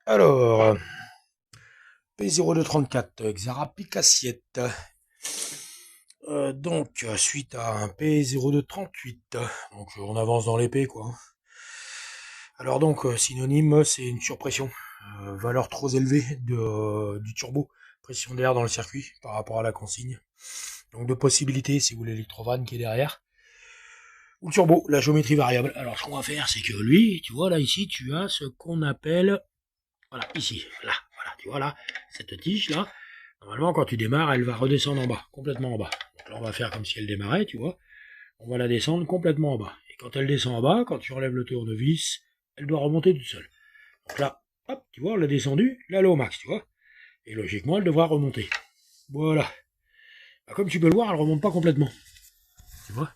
Alors, P0234, Xarapic assiette. Suite à un P0238, donc on avance dans l'épée, quoi. Alors donc, synonyme, c'est une surpression. Valeur trop élevée du turbo. Pression d'air dans le circuit par rapport à la consigne. Donc de possibilités, si vous l'électrovanne qui est derrière. Ou le turbo, la géométrie variable. Alors ce qu'on va faire, c'est que lui, tu vois là ici, tu as ce qu'on appelle... Voilà, ici, là, voilà, tu vois là, cette tige là, normalement quand tu démarres, elle va redescendre en bas, complètement en bas. Donc là on va faire comme si elle démarrait, tu vois. On va la descendre complètement en bas. Et quand elle descend en bas, quand tu enlèves le tournevis, elle doit remonter toute seule. Donc là, hop, tu vois, on l'a descendue, là elle est au max, tu vois. Et logiquement, elle devra remonter. Voilà. Bah, comme tu peux le voir, elle remonte pas complètement. Tu vois.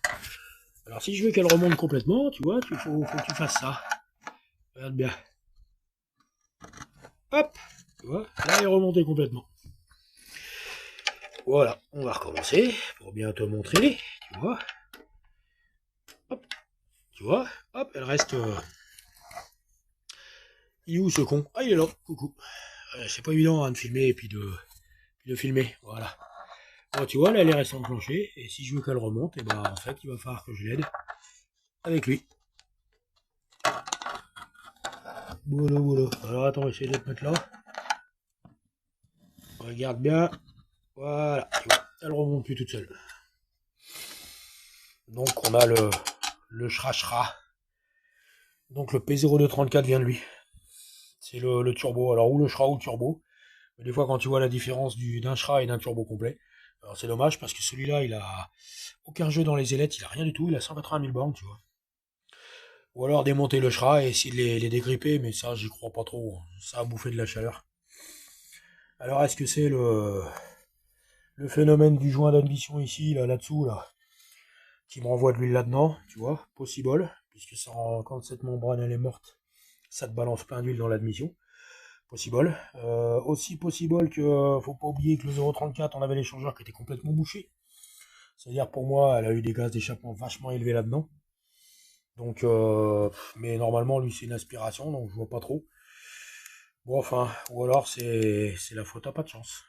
Alors si je veux qu'elle remonte complètement, tu vois, faut que tu fasses ça. Regarde bien. Hop, tu vois, là elle est remontée complètement. Voilà, on va recommencer pour bien te montrer, tu vois. Hop, tu vois, hop, elle reste... Il est où ce con? Ah, il est là, coucou. C'est pas évident hein, de filmer et puis de filmer, voilà. Bon, tu vois, là, elle est restée enclenchée, et si je veux qu'elle remonte, et ben en fait, il va falloir que je l'aide avec lui. Voilà, voilà. Alors attends, essayer de te mettre là. Regarde bien. Voilà, tu vois, elle remonte plus toute seule. Donc on a le Shra. Donc le P0234 vient de lui. C'est le turbo. Alors ou le Shra ou le turbo. Mais des fois quand tu vois la différence d'un Shra et d'un turbo complet, alors c'est dommage parce que celui-là il a aucun jeu dans les ailettes, il a rien du tout, il a 180 000 bornes, tu vois. Ou alors démonter le Shra et essayer de les dégripper, mais ça j'y crois pas trop. Ça a bouffé de la chaleur. Alors est-ce que c'est le phénomène du joint d'admission ici, là-dessous, là, qui me renvoie de l'huile là-dedans, tu vois, possible, puisque ça, quand cette membrane elle est morte, ça te balance plein d'huile dans l'admission, possible. Aussi possible que, faut pas oublier que le 034, on avait l'échangeur qui était complètement bouché. C'est-à-dire pour moi, elle a eu des gaz d'échappement vachement élevés là-dedans. Donc, mais normalement, lui, c'est une aspiration, donc je vois pas trop. Bon, enfin, ou alors c'est la faute à pas de chance.